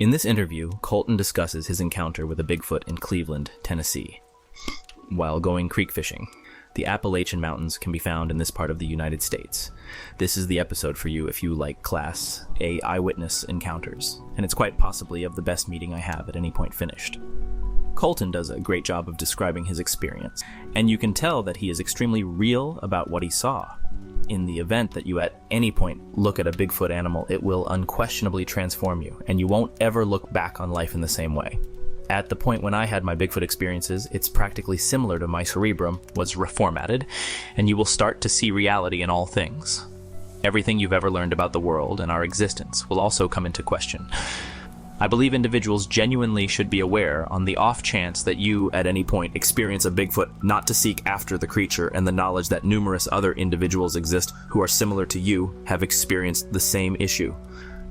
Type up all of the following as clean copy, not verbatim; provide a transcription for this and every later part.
In this interview, Colton discusses his encounter with a Bigfoot in Cleveland, Tennessee, while going creek fishing. The Appalachian Mountains can be found in this part of the United States. This is the episode for you if you like Class A eyewitness encounters, and it's quite possibly of the best meeting I have at any point finished. Colton does a great job of describing his experience, and you can tell that he is extremely real about what he saw. In the event that you at any point look at a Bigfoot animal, it will unquestionably transform you, and you won't ever look back on life in the same way. At the point when I had my Bigfoot experiences, it's practically similar to my cerebrum was reformatted, and you will start to see reality in all things. Everything you've ever learned about the world and our existence will also come into question. I believe individuals genuinely should be aware on the off chance that you, at any point, experience a Bigfoot, not to seek after the creature and the knowledge that numerous other individuals exist who are similar to you have experienced the same issue.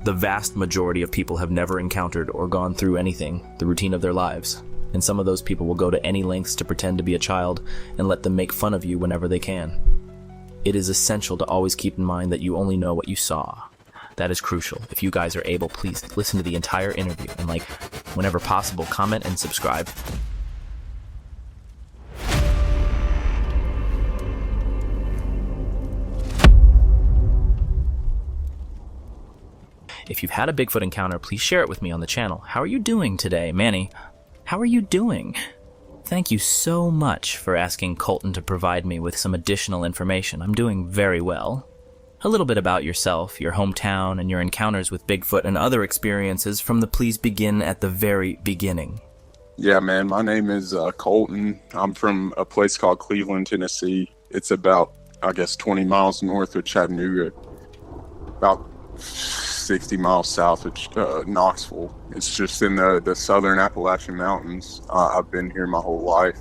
The vast majority of people have never encountered or gone through anything, the routine of their lives, and some of those people will go to any lengths to pretend to be a child and let them make fun of you whenever they can. It is essential to always keep in mind that you only know what you saw. That is crucial. If you guys are able, please listen to the entire interview and, whenever possible, comment and subscribe. If you've had a Bigfoot encounter, please share it with me on the channel. How are you doing today, Manny? How are you doing? Thank you so much for asking Colton to provide me with some additional information. I'm doing very well. A little bit about yourself, your hometown, and your encounters with Bigfoot and other experiences from the please begin at the very beginning. Yeah, man, my name is Colton. I'm from a place called Cleveland, Tennessee. It's about, 20 miles north of Chattanooga, about 60 miles south of Knoxville. It's just in the southern Appalachian Mountains. I've been here my whole life.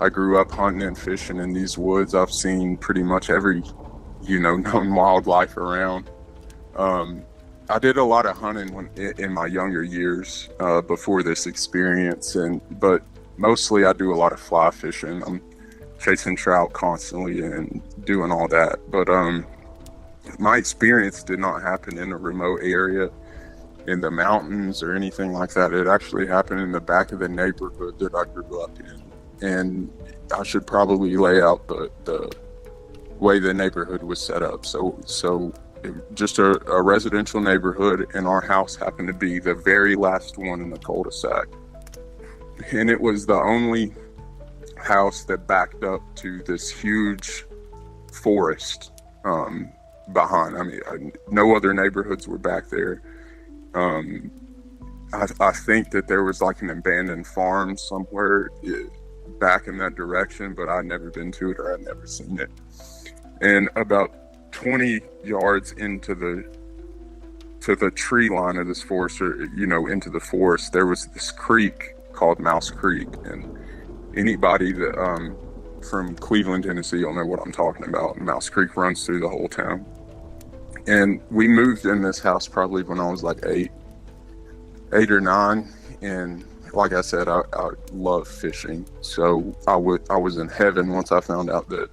I grew up hunting and fishing in these woods. I've seen pretty much every known wildlife around. I did a lot of hunting in my younger years before this experience, but mostly I do a lot of fly fishing. I'm chasing trout constantly and doing all that. But my experience did not happen in a remote area in the mountains or anything like that. It actually happened in the back of the neighborhood that I grew up in. And I should probably lay out the way the neighborhood was set up. So just a residential neighborhood, and our house happened to be the very last one in the cul-de-sac. And it was the only house that backed up to this huge forest behind. No other neighborhoods were back there. I think that there was an abandoned farm somewhere back in that direction, but I'd never been to it or I'd never seen it. And about 20 yards into the tree line of this forest, or into the forest, there was this creek called Mouse Creek. And anybody that from Cleveland, Tennessee, you'll know what I'm talking about. Mouse Creek runs through the whole town. And we moved in this house probably when I was eight or nine. And like I said, I love fishing. So I was in heaven once I found out that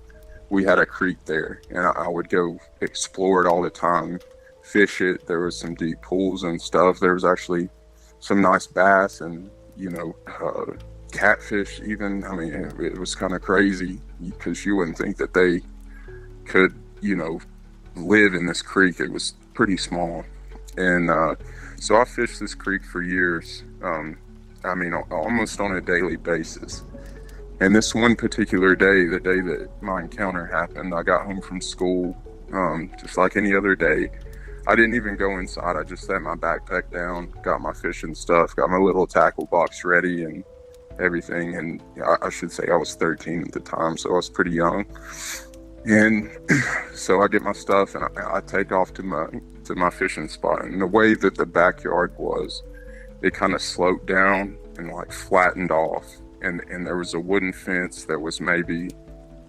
we had a creek there, and I would go explore it all the time, fish it. There was some deep pools and stuff. There was actually some nice bass and, catfish even. It was kind of crazy because you wouldn't think that they could, live in this creek. It was pretty small. And so I fished this creek for years, almost on a daily basis. And this one particular day, the day that my encounter happened, I got home from school, just like any other day. I didn't even go inside. I just set my backpack down, got my fishing stuff, got my little tackle box ready and everything. And I should say I was 13 at the time, so I was pretty young. And so I get my stuff and I take off to my fishing spot. And the way that the backyard was, it kind of sloped down and flattened off. And there was a wooden fence that was maybe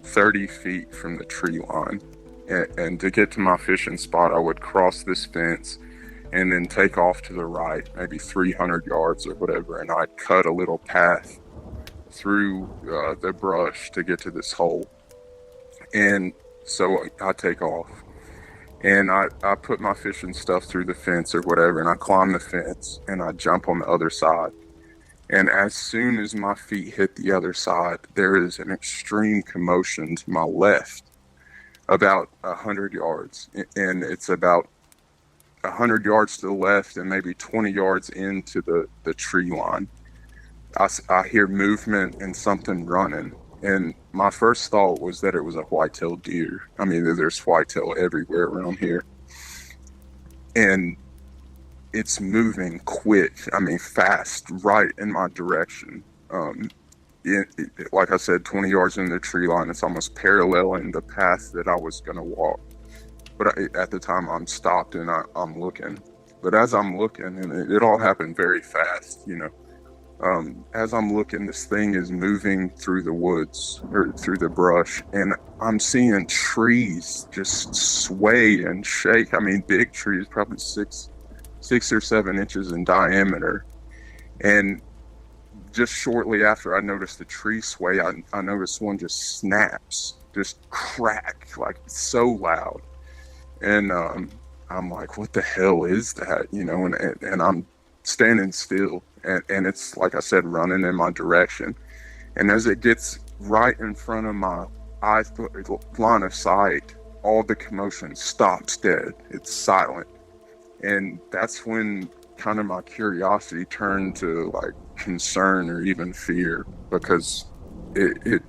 30 feet from the tree line. And to get to my fishing spot, I would cross this fence and then take off to the right, maybe 300 yards or whatever. And I'd cut a little path through the brush to get to this hole. And so I take off. And I put my fishing stuff through the fence or whatever, and I climb the fence and I jump on the other side. And as soon as my feet hit the other side, there is an extreme commotion to my left, about 100 yards, and it's about 100 yards to the left and maybe 20 yards into the tree line. I hear movement and something running. And my first thought was that it was a white-tailed deer. I mean, there's whitetail everywhere around here. And it's moving quick, I mean, fast, right in my direction. Like I said, 20 yards in the tree line, it's almost paralleling the path that I was going to walk. But at the time, I'm stopped and I'm looking. But as I'm looking, and it all happened very fast, as I'm looking, this thing is moving through the woods or through the brush, and I'm seeing trees just sway and shake. I mean, big trees, probably 6 or 7 inches in diameter. And just shortly after I noticed the tree sway, I noticed one just snaps, just crack, like so loud. And I'm like, what the hell is that? And I'm standing still. And it's, like I said, running in my direction. And as it gets right in front of my line of sight, all the commotion stops dead. It's silent. And that's when kind of my curiosity turned to like concern or even fear, because it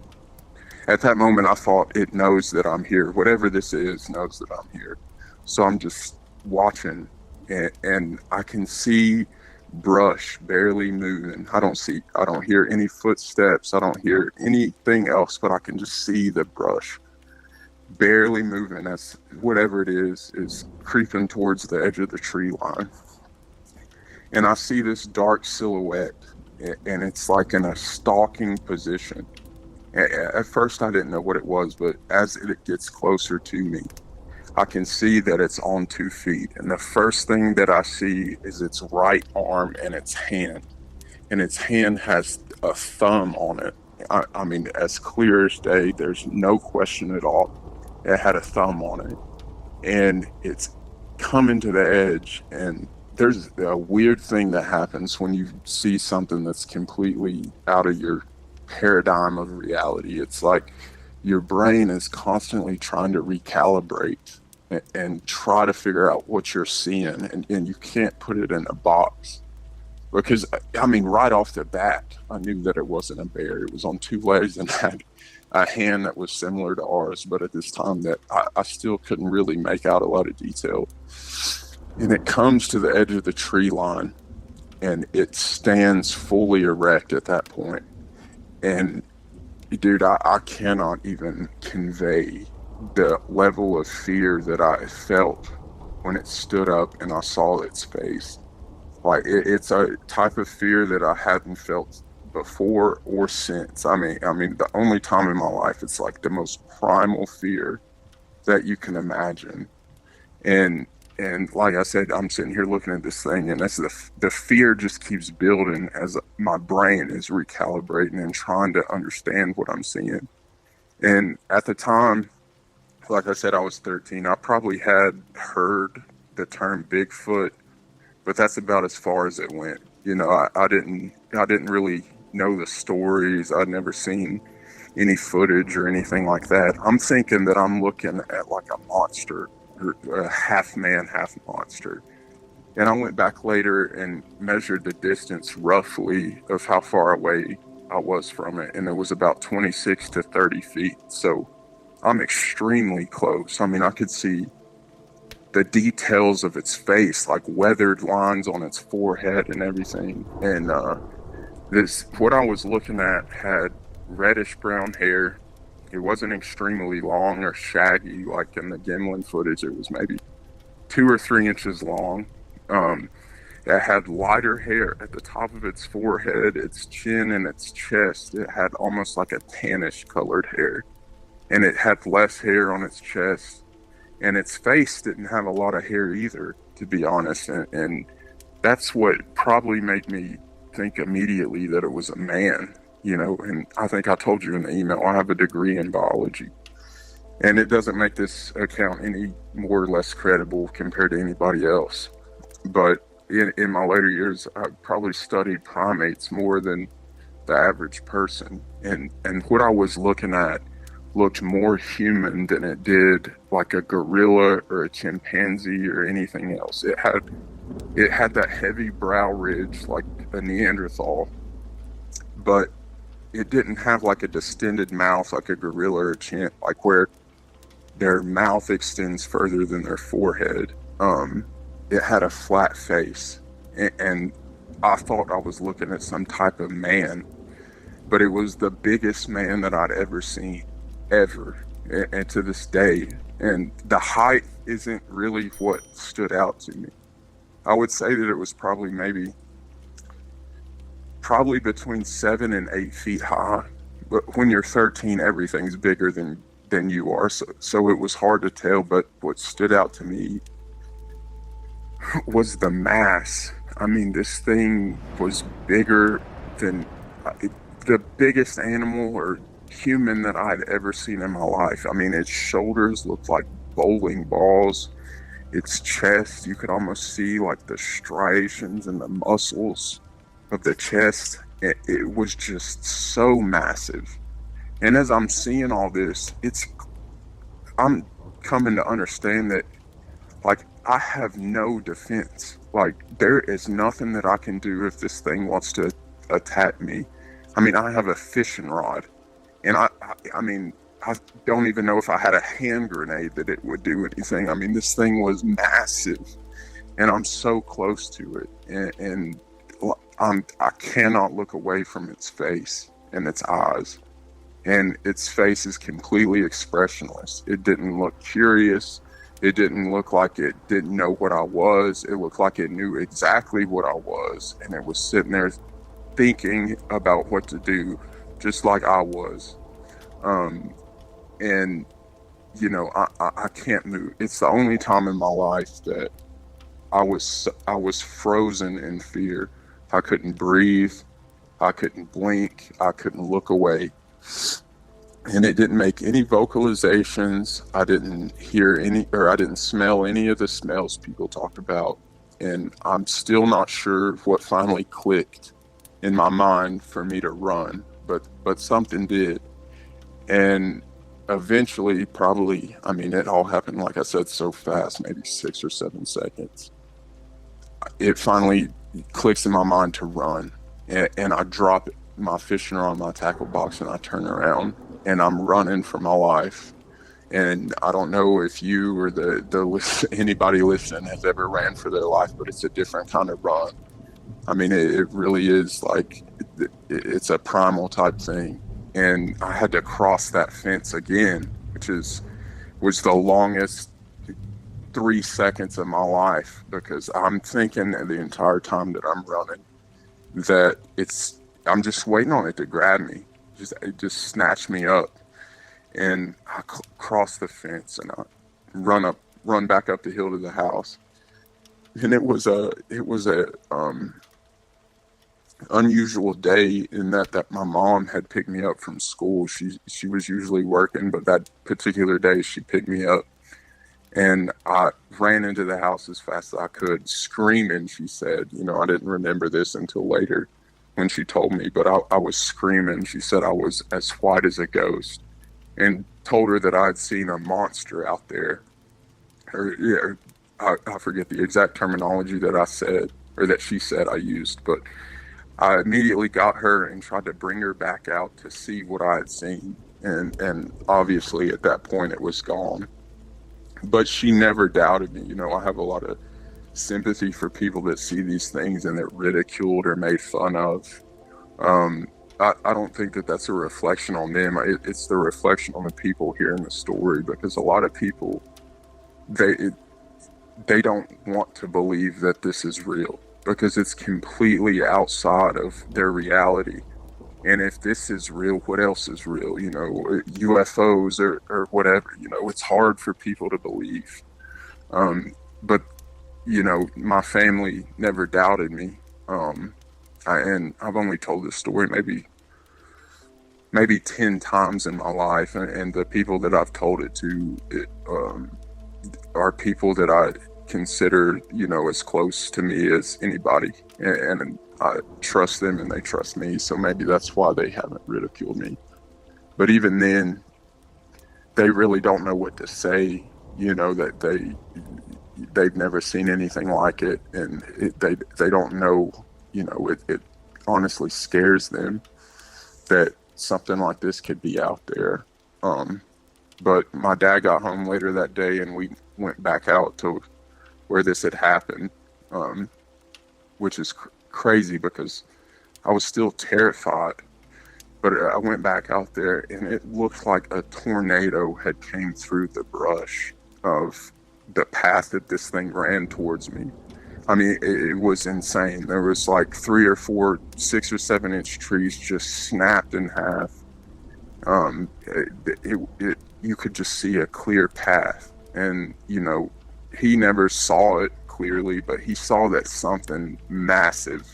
at that moment I thought, it knows that I'm here. Whatever this is knows that I'm here. So I'm just watching, and I can see brush barely moving. I don't hear any footsteps. I don't hear anything else, but I can just see the brush barely moving as whatever it is creeping towards the edge of the tree line. And I see this dark silhouette, and it's like in a stalking position. At first I didn't know what it was, but as it gets closer to me, I can see that it's on 2 feet. And the first thing that I see is its right arm and its hand. And its hand has a thumb on it. I mean, as clear as day, there's no question at all. It had a thumb on it. And it's coming to the edge. And there's a weird thing that happens when you see something that's completely out of your paradigm of reality. It's like your brain is constantly trying to recalibrate and try to figure out what you're seeing, and you can't put it in a box. Because, I mean, right off the bat, I knew that it wasn't a bear. It was on 2 legs and had a hand that was similar to ours, but at this time that I still couldn't really make out a lot of detail. And it comes to the edge of the tree line, and it stands fully erect at that point. And dude, I cannot even convey the level of fear that I felt when it stood up and I saw its face. Like, it's a type of fear that I hadn't felt before or since. I mean, the only time in my life, it's like the most primal fear that you can imagine. And like I said, I'm sitting here looking at this thing, and that's the fear just keeps building as my brain is recalibrating and trying to understand what I'm seeing. And at the time, like I said, I was 13. I probably had heard the term Bigfoot, but that's about as far as it went. I didn't really know the stories. I'd never seen any footage or anything like that. I'm thinking that I'm looking at like a monster, a half man, half monster. And I went back later and measured the distance roughly of how far away I was from it, and it was about 26 to 30 feet. So I'm extremely close. I mean, I could see the details of its face, like weathered lines on its forehead and everything. And what I was looking at had reddish brown hair. It wasn't extremely long or shaggy like in the Gimlin footage. It was maybe 2 or 3 inches long. It had lighter hair at the top of its forehead, its chin, and its chest. It had almost like a tannish colored hair. And it had less hair on its chest. And its face didn't have a lot of hair either, to be honest. And that's what probably made me think immediately that it was a man. And I think I told you in the email, I have a degree in biology. And it doesn't make this account any more or less credible compared to anybody else. But in my later years, I probably studied primates more than the average person. And what I was looking at looked more human than it did like a gorilla or a chimpanzee or anything else. It had that heavy brow ridge like a Neanderthal, but it didn't have like a distended mouth like a gorilla or a chimp, like where their mouth extends further than their forehead. It had a flat face, and I thought I was looking at some type of man, but it was the biggest man that I'd ever seen, ever, and to this day. And the height isn't really what stood out to me. I would say that it was probably between 7 and 8 feet high. But when you're 13, everything's bigger than you are. So it was hard to tell. But what stood out to me was the mass. I mean, this thing was bigger than the biggest animal or human that I'd ever seen in my life. I mean, its shoulders looked like bowling balls. Its chest, you could almost see like the striations and the muscles of the chest. It was just so massive. And as I'm seeing all this, I'm coming to understand that, like, I have no defense. Like, there is nothing that I can do if this thing wants to attack me. I mean, I have a fishing rod, and I mean, I don't even know if I had a hand grenade that it would do anything. I mean, this thing was massive, and I'm so close to it, and I cannot look away from its face and its eyes. And its face is completely expressionless. It didn't look curious. It didn't look like it didn't know what I was. It looked like it knew exactly what I was. And it was sitting there thinking about what to do, just like I was. And, you know, I can't move. It's the only time in my life that I was frozen in fear. I couldn't breathe. I couldn't blink. I couldn't look away. And it didn't make any vocalizations. I didn't hear I didn't smell any of the smells people talked about. And I'm still not sure what finally clicked in my mind for me to run, but something did. And eventually, probably, I mean, it all happened, like I said, so fast, maybe 6 or 7 seconds. It finally clicks in my mind to run. And I drop my fishing rod on my tackle box and I turn around and I'm running for my life. And I don't know if you or anybody listening has ever ran for their life, but it's a different kind of run. I mean, it really is like, it's a primal type thing. And I had to cross that fence again, which was the longest 3 seconds of my life, because I'm thinking the entire time that I'm running that I'm just waiting on it to grab me, just snatch me up. And I cross the fence and I run back up the hill to the house. And it was a unusual day in that my mom had picked me up from school. She was usually working, but that particular day she picked me up. And I ran into the house as fast as I could, screaming, she said. You know, I didn't remember this until later when she told me, but I was screaming. She said I was as white as a ghost, and told her that I'd seen a monster out there. I forget the exact terminology that I said, or that she said I used, but I immediately got her and tried to bring her back out to see what I had seen. And obviously at that point it was gone. But she never doubted me. You know, I have a lot of sympathy for people that see these things and they're ridiculed or made fun of. I don't think that that's a reflection on them. It's the reflection on the people hearing the story, because a lot of people, they don't want to believe that this is real, because it's completely outside of their reality. And if this is real, what else is real? You know, UFOs or whatever, you know, it's hard for people to believe. But, you know, my family never doubted me. And I've only told this story maybe maybe 10 times in my life, and the people that I've told it to are people that I consider, as close to me as anybody, and I trust them and they trust me, so maybe that's why they haven't ridiculed me. But even then, they really don't know what to say, that they've never seen anything like it, and they don't know, it honestly scares them that something like this could be out there. But my dad got home later that day, and we went back out to where this had happened, which is crazy because I was still terrified. But I went back out there, and it looked like a tornado had came through the brush of the path that this thing ran towards me. I mean, it was insane. There was like 3 or 4, 6 or 7 inch trees just snapped in half. You could just see a clear path, and he never saw it clearly, but he saw that something massive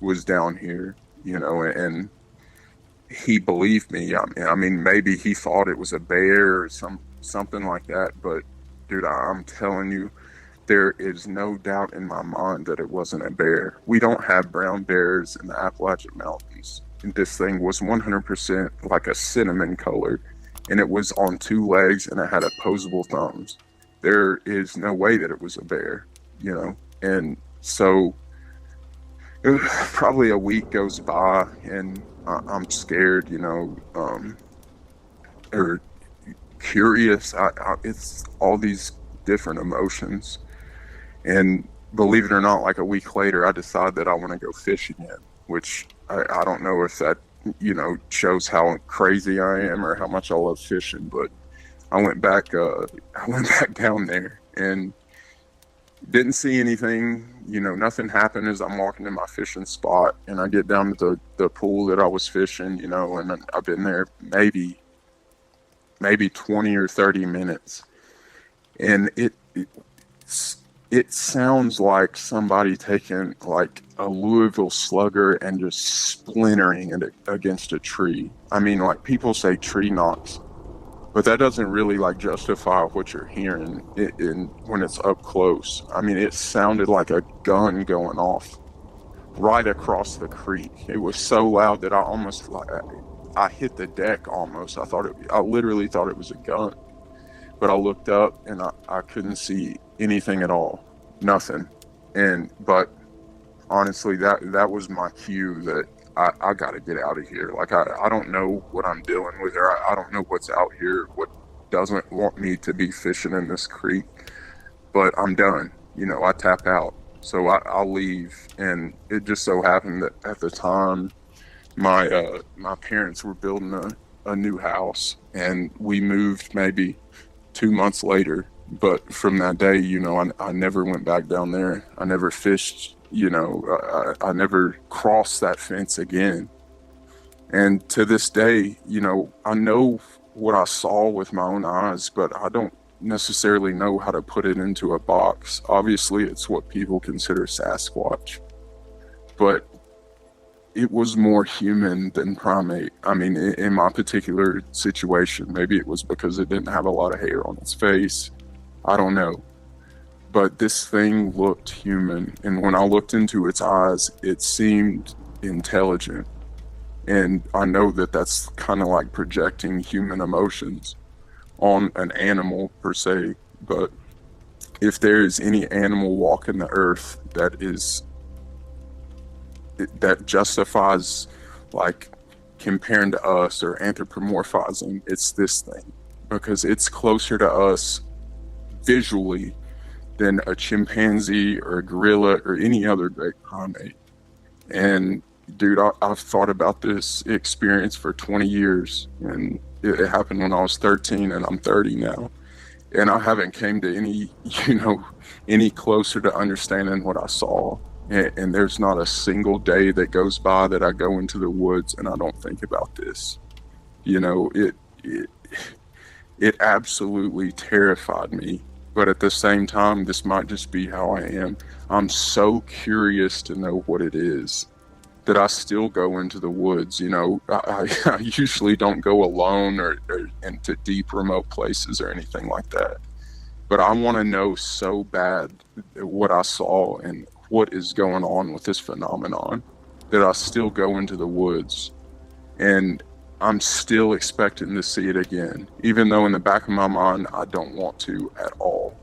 was down here, and he believed me. I mean, maybe he thought it was a bear or something like that, but dude, I'm telling you, there is no doubt in my mind that it wasn't a bear. We don't have brown bears in the Appalachian Mountains. And this thing was 100% like a cinnamon color, and it was on 2 legs, and it had opposable thumbs. There is no way that it was a bear, And so probably a week goes by, and I'm scared, or curious. It's all these different emotions. And believe it or not, like a week later, I decide that I want to go fishing again, which I don't know if that, shows how crazy I am or how much I love fishing. But I went back down there and didn't see anything. Nothing happened as I'm walking in my fishing spot, and I get down to the pool that I was fishing, and I've been there maybe 20 or 30 minutes, and it sounds like somebody taking like a Louisville Slugger and just splintering it against a tree. I mean, like, people say tree knocks, but that doesn't really like justify what you're hearing when it's up close. I mean, it sounded like a gun going off right across the creek. It was so loud that I hit the deck almost. I literally thought it was a gun. But I looked up, and I couldn't see anything at all. Nothing. But honestly, that was my cue that I got to get out of here. Like, I don't know what I'm dealing with, or I don't know what's out here, what doesn't want me to be fishing in this creek. But I'm done. I tap out. So I'll leave. And it just so happened that at the time, my parents were building a new house, and we moved maybe 2 months later. But from that day, I never went back down there. I never fished, I never crossed that fence again. And to this day, I know what I saw with my own eyes, but I don't necessarily know how to put it into a box. Obviously, it's what people consider Sasquatch, but it was more human than primate. I mean, in my particular situation, maybe it was because it didn't have a lot of hair on its face. I don't know. But this thing looked human. And when I looked into its eyes, it seemed intelligent. And I know that that's kind of like projecting human emotions on an animal per se. But if there is any animal walking the earth that justifies like comparing to us or anthropomorphizing, it's this thing, because it's closer to us visually than a chimpanzee or a gorilla or any other great primate. And dude, I've thought about this experience for 20 years, and it happened when I was 13, and I'm 30 now, and I haven't came to any closer to understanding what I saw. And there's not a single day that goes by that I go into the woods and I don't think about this. It absolutely terrified me. But at the same time, this might just be how I am. I'm so curious to know what it is. that I still go into the woods. I usually don't go alone or into deep remote places or anything like that. But I want to know so bad what I saw and what is going on with this phenomenon that I still go into the woods, and I'm still expecting to see it again, even though in the back of my mind I don't want to at all.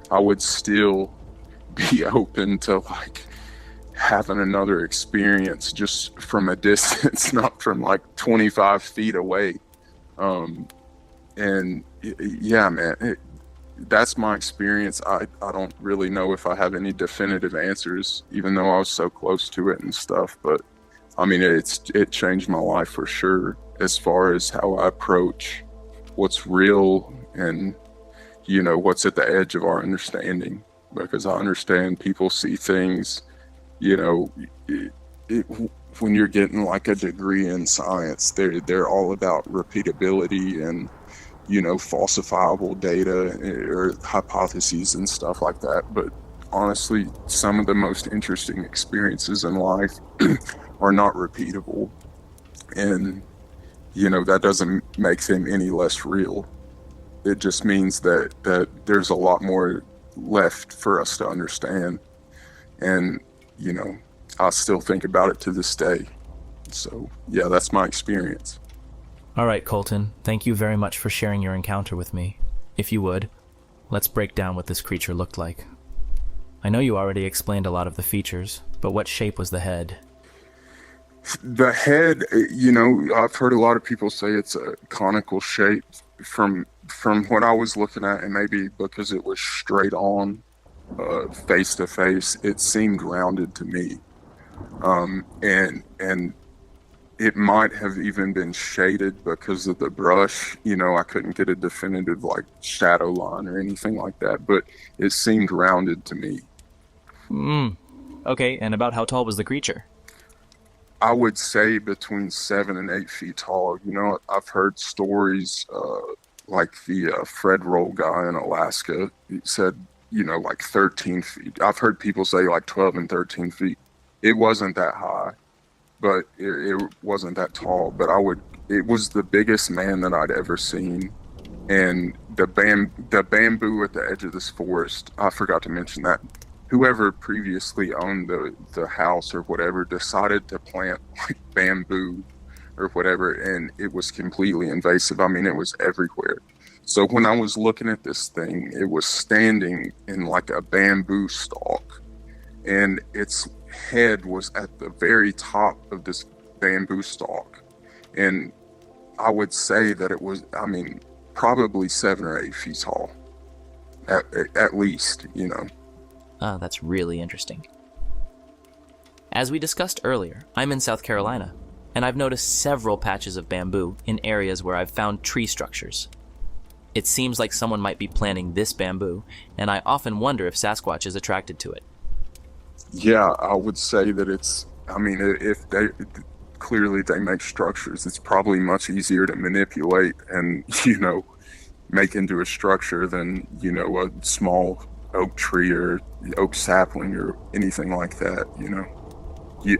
I would still be open to like having another experience just from a distance, not from like 25 feet away. And yeah, man, that's my experience. I don't really know if I have any definitive answers, even though I was so close to it and stuff. But I mean, it changed my life for sure, as far as how I approach what's real and, what's at the edge of our understanding. Because I understand people see things, when you're getting like a degree in science, they're all about repeatability and, falsifiable data or hypotheses and stuff like that. But honestly, some of the most interesting experiences in life are not repeatable. And, that doesn't make them any less real. It just means that there's a lot more left for us to understand. And, I still think about it to this day. So, yeah, that's my experience. All right, Colton, thank you very much for sharing your encounter with me. If you would, let's break down what this creature looked like. I know you already explained a lot of the features, but what shape was the head? The head, I've heard a lot of people say it's a conical shape. From what I was looking at, and maybe because it was straight on, face to face, it seemed rounded to me. And it might have even been shaded because of the brush. I couldn't get a definitive like shadow line or anything like that, but it seemed rounded to me. Okay, and about how tall was the creature? I would say between 7 and 8 feet tall. I've heard stories like the Fred Roll guy in Alaska. He said, like 13 feet. I've heard people say like 12 and 13 feet. It wasn't that high, but it wasn't that tall. But it was the biggest man that I'd ever seen. And the bamboo at the edge of this forest, I forgot to mention that. Whoever previously owned the house or whatever decided to plant like bamboo or whatever, and it was completely invasive. I mean, it was everywhere. So when I was looking at this thing, it was standing in like a bamboo stalk, and its head was at the very top of this bamboo stalk. And I would say that it was, probably 7 or 8 feet tall, at least, Oh, that's really interesting. As we discussed earlier, I'm in South Carolina, and I've noticed several patches of bamboo in areas where I've found tree structures. It seems like someone might be planting this bamboo, and I often wonder if Sasquatch is attracted to it. Yeah, I would say that if they make structures, it's probably much easier to manipulate and, make into a structure than, a small oak tree or oak sapling or anything like that.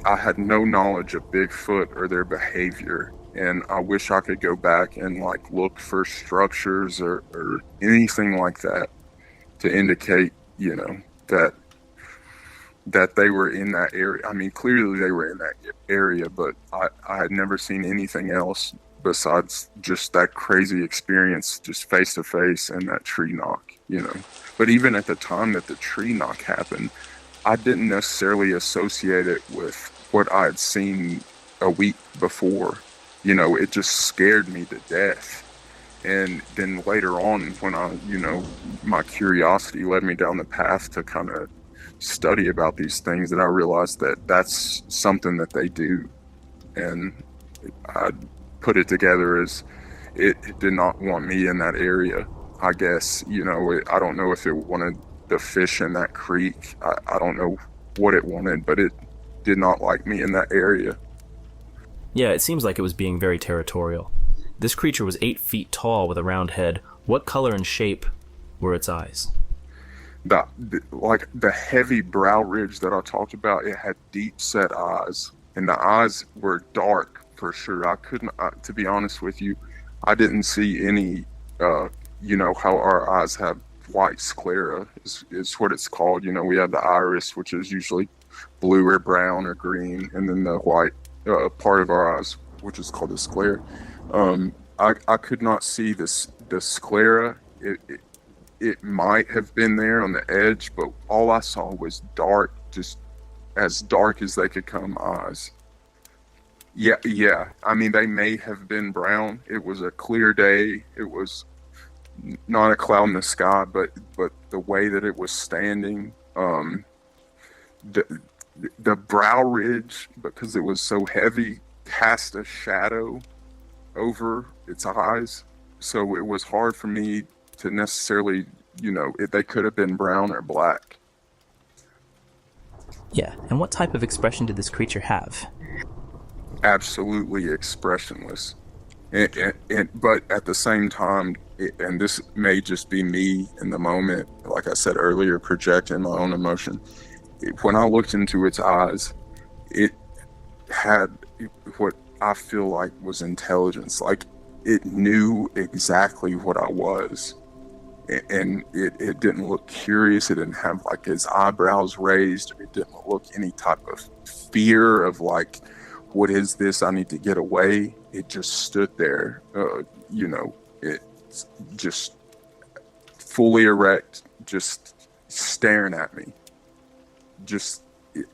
I had no knowledge of Bigfoot or their behavior, and I wish I could go back and like look for structures or anything like that to indicate, that they were in that area. I mean, clearly they were in that area, but I had never seen anything else besides just that crazy experience, just face to face, and that tree knock. But even at the time that the tree knock happened, I didn't necessarily associate it with what I had seen a week before. It just scared me to death. And then later on, when my curiosity led me down the path to kind of study about these things, that I realized that that's something that they do. And I put it together as it did not want me in that area. I guess, I don't know if it wanted the fish in that creek. I don't know what it wanted, but it did not like me in that area. Yeah, it seems like it was being very territorial. This creature was 8 feet tall with a round head. What color and shape were its eyes? The heavy brow ridge that I talked about, it had deep set eyes, and the eyes were dark for sure. I couldn't, to be honest with you, I didn't see any, how our eyes have white sclera is what it's called. We have the iris, which is usually blue or brown or green, and then the white part of our eyes, which is called the sclera. I could not see the sclera. It might have been there on the edge, but all I saw was dark, just as dark as they could come eyes. Yeah, yeah. I mean, they may have been brown. It was a clear day. It was not a cloud in the sky, but the way that it was standing, the the brow ridge, because it was so heavy, cast a shadow over its eyes. So it was hard for me to necessarily, they could have been brown or black. Yeah, and what type of expression did this creature have? Absolutely expressionless. But at the same time, and this may just be me in the moment, like I said earlier, projecting my own emotion. When I looked into its eyes, it had what I feel like was intelligence. Like it knew exactly what I was. And it didn't look curious. It didn't have like its eyebrows raised. It didn't look any type of fear of like, what is this? I need to get away. It just stood there, it just fully erect, just staring at me. Just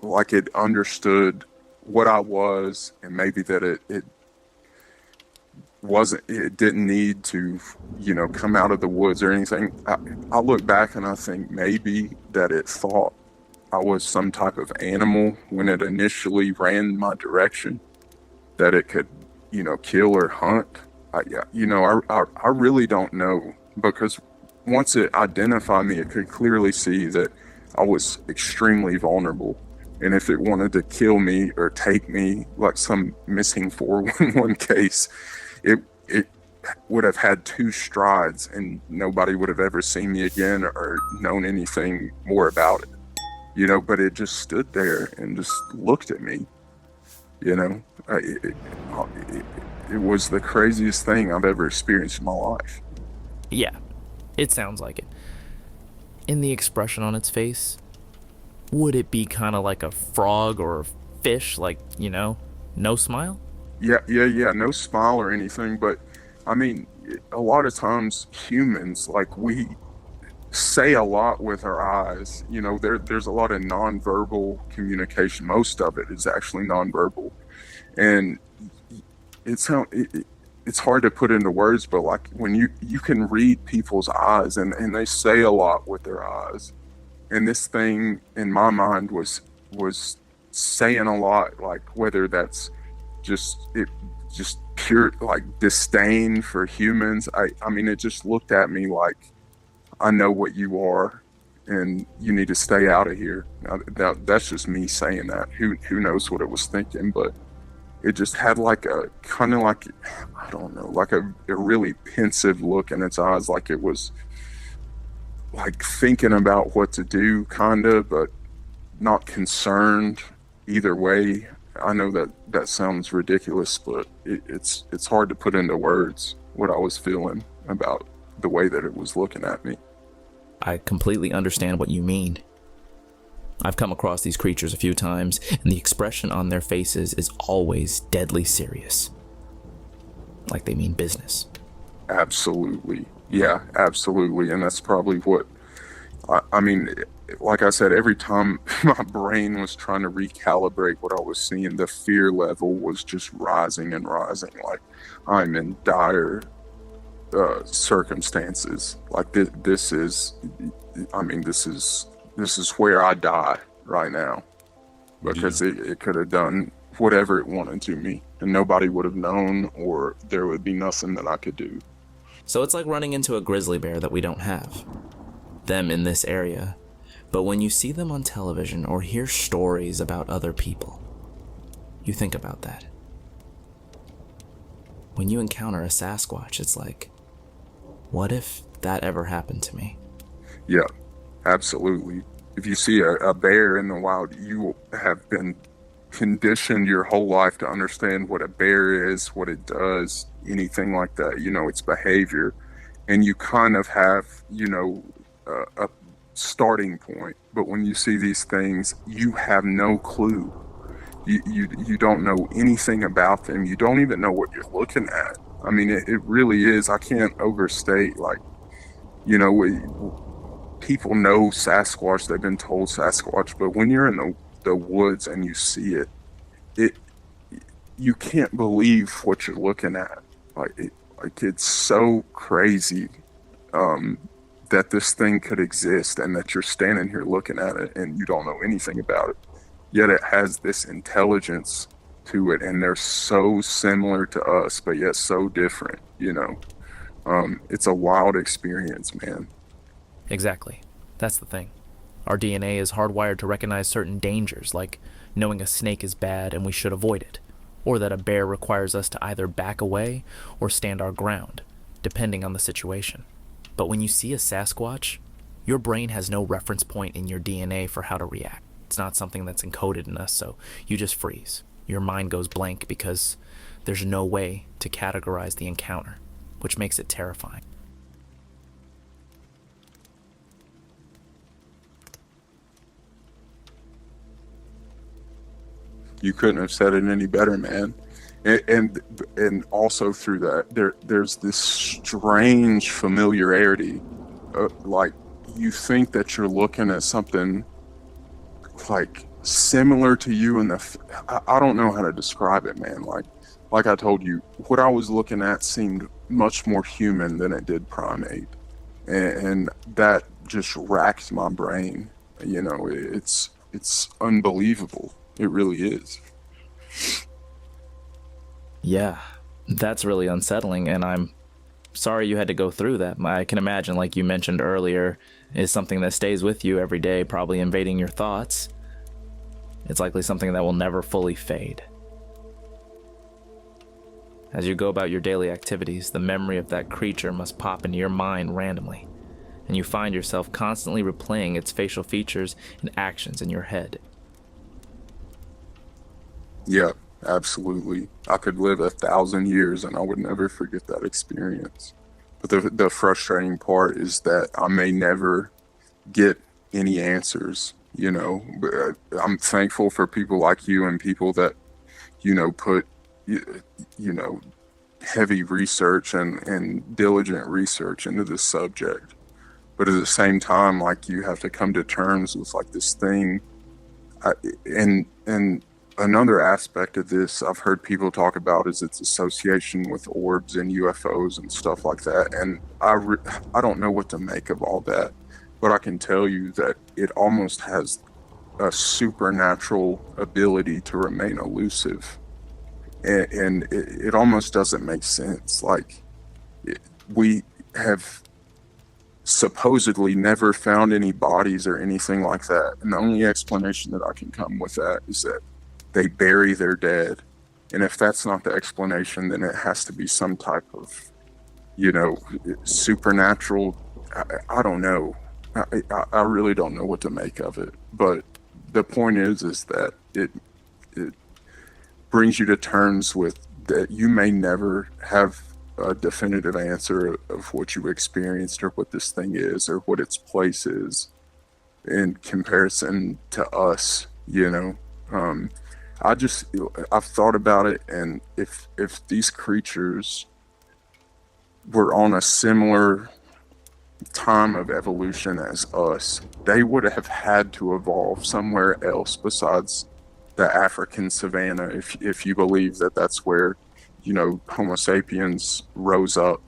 like it understood what I was, and maybe that it didn't need to, come out of the woods or anything. I look back and I think maybe that it thought I was some type of animal when it initially ran my direction, that it could, kill or hunt. I really don't know, because once it identified me, it could clearly see that I was extremely vulnerable. And if it wanted to kill me or take me, like some missing 411 case, it would have had 2 strides and nobody would have ever seen me again or known anything more about it. But it just stood there and just looked at me. It was the craziest thing I've ever experienced in my life. Yeah, it sounds like it. In the expression on its face, would it be kind of like a frog or a fish, like, no smile? Yeah, no smile or anything, but I mean, a lot of times humans, like, we say a lot with our eyes. There's a lot of nonverbal communication. Most of it is actually nonverbal, and it's hard to put into words, but like when you can read people's eyes, and they say a lot with their eyes, and this thing in my mind was saying a lot, like whether that's just pure like disdain for humans. I mean, it just looked at me like, I know what you are, and you need to stay out of here. Now, that's just me saying that. Who knows what it was thinking, but it just had like a kind of like, I don't know, like a really pensive look in its eyes, like it was like thinking about what to do, kind of, but not concerned either way. I know that sounds ridiculous, but it's hard to put into words what I was feeling about the way that it was looking at me. I completely understand what you mean. I've come across these creatures a few times, and the expression on their faces is always deadly serious. Like they mean business. Absolutely. Yeah, absolutely. And that's probably what, I mean, like I said, every time my brain was trying to recalibrate what I was seeing, the fear level was just rising and rising. Like, I'm in dire circumstances. Like this is where I die right now, because it could have done whatever it wanted to me, and nobody would have known, or there would be nothing that I could do. So it's like running into a grizzly bear that we don't have, them in this area. But when you see them on television or hear stories about other people, you think about that. When you encounter a Sasquatch, it's like, what if that ever happened to me? Yeah, absolutely. If you see a bear in the wild, you have been conditioned your whole life to understand what a bear is, what it does, anything like that, its behavior. And you kind of have, a starting point. But when you see these things, you have no clue. You don't know anything about them. You don't even know what you're looking at. I mean, it really is. I can't overstate, like, people know Sasquatch. They've been told Sasquatch. But when you're in the woods and you see it, you can't believe what you're looking at. Like it's so crazy that this thing could exist and that you're standing here looking at it and you don't know anything about it. Yet it has this intelligence to it, and they're so similar to us, but yet so different, It's a wild experience, man. Exactly. That's the thing. Our DNA is hardwired to recognize certain dangers, like knowing a snake is bad and we should avoid it, or that a bear requires us to either back away or stand our ground, depending on the situation. But when you see a Sasquatch, your brain has no reference point in your DNA for how to react. It's not something that's encoded in us, so you just freeze. Your mind goes blank because there's no way to categorize the encounter, which makes it terrifying. You couldn't have said it any better, man. And also through that, there's this strange familiarity. Like, you think that you're looking at something like similar to you in I don't know how to describe it, man. Like I told you, what I was looking at seemed much more human than it did primate, and that just racked my brain. It's unbelievable. It really is. Yeah, that's really unsettling, and I'm sorry you had to go through that. I can imagine, like you mentioned earlier, is something that stays with you every day, probably invading your thoughts. It's likely something that will never fully fade. As you go about your daily activities, the memory of that creature must pop into your mind randomly, and you find yourself constantly replaying its facial features and actions in your head. Yeah, absolutely. I could live 1,000 years and I would never forget that experience. But the frustrating part is that I may never get any answers, But I'm thankful for people like you and people that, put, heavy research and diligent research into this subject. But at the same time, like, you have to come to terms with, like, this thing. And another aspect of this I've heard people talk about is its association with orbs and UFOs and stuff like that. And I don't know what to make of all that, but I can tell you that it almost has a supernatural ability to remain elusive. And it almost doesn't make sense. Like, we have supposedly never found any bodies or anything like that. And the only explanation that I can come with that is that they bury their dead. And if that's not the explanation, then it has to be some type of, supernatural. I don't know. I really don't know what to make of it. But the point is that it brings you to terms with that you may never have a definitive answer of what you experienced or what this thing is or what its place is in comparison to us, I've thought about it, and if these creatures were on a similar time of evolution as us, they would have had to evolve somewhere else besides the African savanna, if you believe that that's where, Homo sapiens rose up,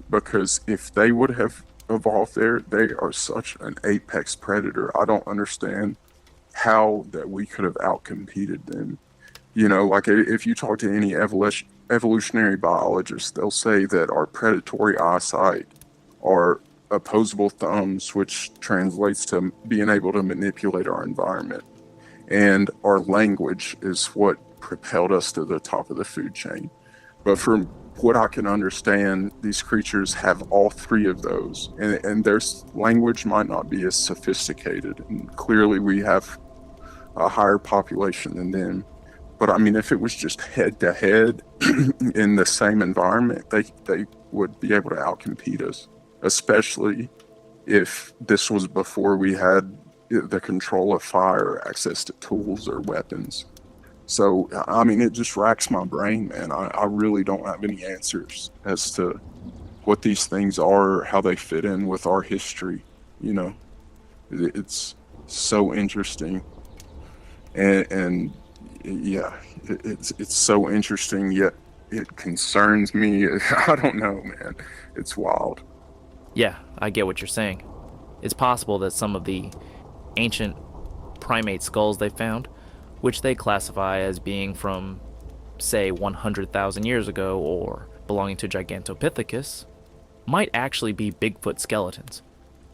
because if they would have evolved there, they are such an apex predator. I don't understand how that we could have outcompeted them. Like, if you talk to any evolutionary biologists, they'll say that our predatory eyesight, our opposable thumbs, which translates to being able to manipulate our environment, and our language is what propelled us to the top of the food chain. But from what I can understand, these creatures have all three of those, and their language might not be as sophisticated. And clearly we have a higher population than them. But I mean, if it was just head to head in the same environment, they would be able to outcompete us, especially if this was before we had the control of fire, access to tools or weapons. So, I mean, it just racks my brain, man. I really don't have any answers as to what these things are, how they fit in with our history. You know, it's so interesting. And yeah, it's so interesting, yet it concerns me. I don't know, man. It's wild. Yeah, I get what you're saying. It's possible that some of the ancient primate skulls they found, which they classify as being from, say, 100,000 years ago or belonging to Gigantopithecus, might actually be Bigfoot skeletons.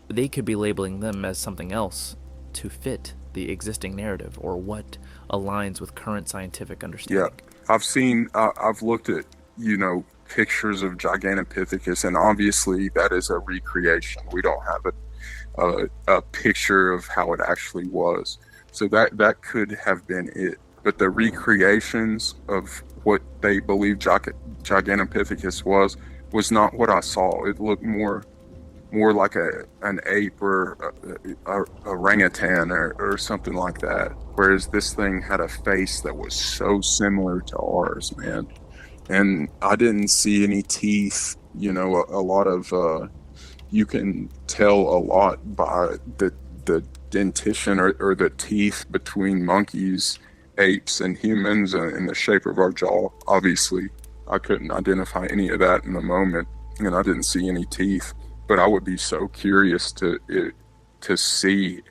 They could be labeling them as something else to fit the existing narrative or what aligns with current scientific understanding. Yeah, I've looked at, pictures of Gigantopithecus, and obviously that is a recreation. We don't have a picture of how it actually was. So that could have been it. But the recreations of what they believe Gigantopithecus was not what I saw. It looked more like an ape or a orangutan or something like that. Whereas this thing had a face that was so similar to ours, man. And I didn't see any teeth. A lot of you can tell a lot by the dentition or the teeth between monkeys, apes, and humans, and the shape of our jaw. Obviously, I couldn't identify any of that in the moment, and I didn't see any teeth. But I would be so curious to see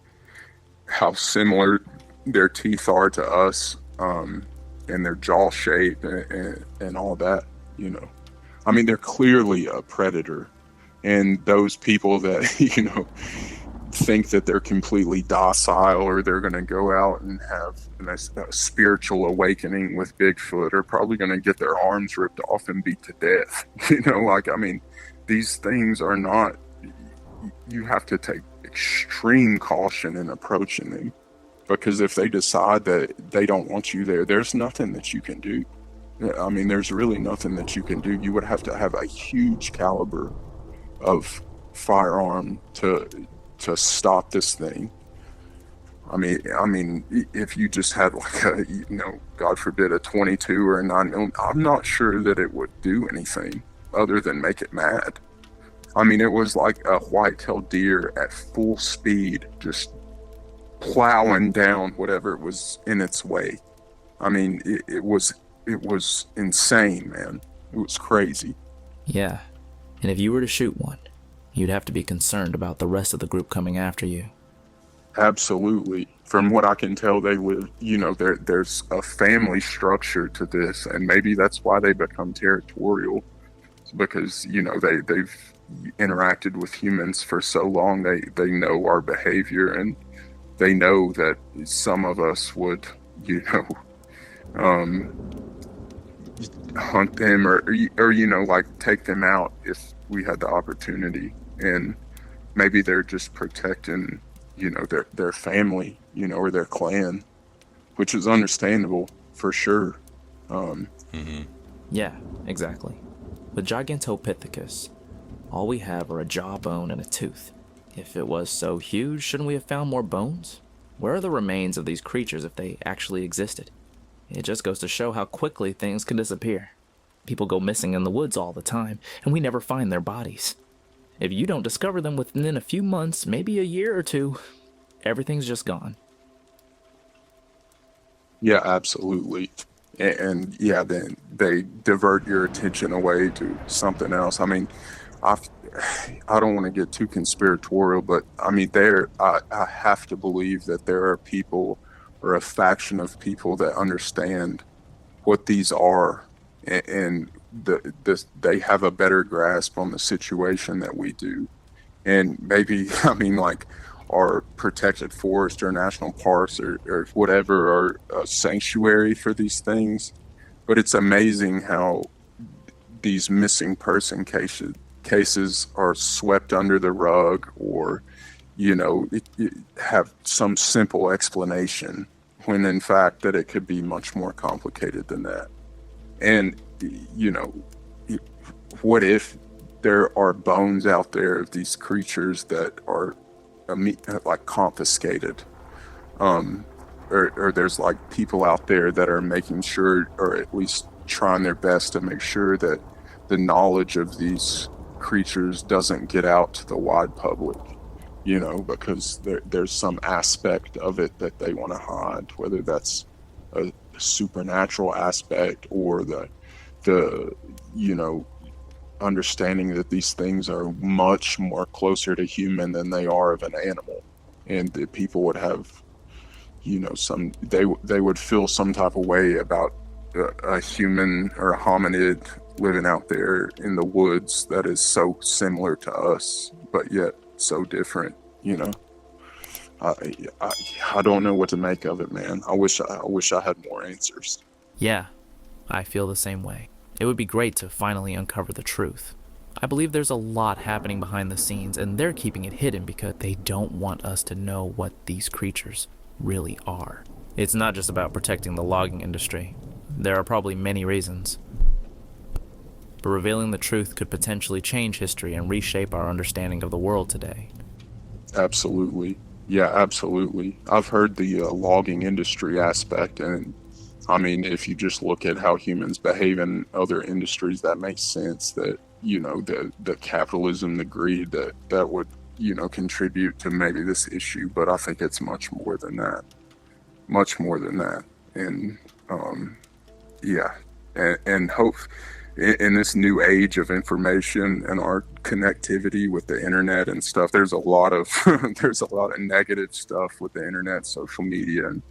how similar their teeth are to us, and their jaw shape and all that. I mean, they're clearly a predator, and those people that think that they're completely docile or they're going to go out and have a spiritual awakening with Bigfoot are probably going to get their arms ripped off and beat to death. I mean, these things are not, you have to take extreme caution in approaching them, because if they decide that they don't want you there, there's nothing that you can do. I mean, there's really nothing that you can do. You would have to have a huge caliber of firearm to stop this thing. I mean, if you just had like God forbid, a 22 or a 9mm, I'm not sure that it would do anything other than make it mad. I mean, it was like a white-tailed deer at full speed, just plowing down whatever was in its way. I mean, it was insane, man. It was crazy. Yeah, and if you were to shoot one, you'd have to be concerned about the rest of the group coming after you. Absolutely. From what I can tell, they live, there's a family structure to this, and maybe that's why they become territorial, because, they've interacted with humans for so long, they know our behavior, and they know that some of us would, hunt them or like take them out if we had the opportunity. And maybe they're just protecting, their family, or their clan, which is understandable for sure. Yeah, exactly. With Gigantopithecus, all we have are a jawbone and a tooth. If it was so huge, shouldn't we have found more bones? Where are the remains of these creatures if they actually existed? It just goes to show how quickly things can disappear. People go missing in the woods all the time, and we never find their bodies. If you don't discover them within a few months, maybe a year or two, everything's just gone. Yeah, absolutely. And yeah, then they divert your attention away to something else. I mean, I don't want to get too conspiratorial, but I mean, I have to believe that there are people or a faction of people that understand what these are, and they have a better grasp on the situation that we do. And maybe, I mean, like, our protected forest or national parks or whatever are a sanctuary for these things. But it's amazing how these missing person cases are swept under the rug, or have some simple explanation when in fact that it could be much more complicated than that. And, you know, what if there are bones out there of these creatures that are like confiscated? Or there's like people out there that are making sure, or at least trying their best to make sure that the knowledge of these creatures doesn't get out to the wide public, you know, because there's some aspect of it that they want to hide, whether that's a supernatural aspect or the you know, understanding that these things are much more closer to human than they are of an animal, and that people would have, you know, they would feel some type of way about a human or a hominid living out there in the woods that is so similar to us but yet so different, you know. I don't know what to make of it, man. I wish I had more answers. Yeah, I feel the same way. It would be great to finally uncover the truth. I believe there's a lot happening behind the scenes, and they're keeping it hidden because they don't want us to know what these creatures really are. It's not just about protecting the logging industry. There are probably many reasons. But revealing the truth could potentially change history and reshape our understanding of the world today. Absolutely. Yeah, absolutely. I've heard the logging industry aspect, and I mean, if you just look at how humans behave in other industries, that makes sense that, you know, the capitalism, the greed that would, you know, contribute to maybe this issue. But I think it's much more than that. Much more than that. And, yeah. And hope in this new age of information and our connectivity with the internet and stuff, there's a lot of, there's a lot of negative stuff with the internet, social media, and,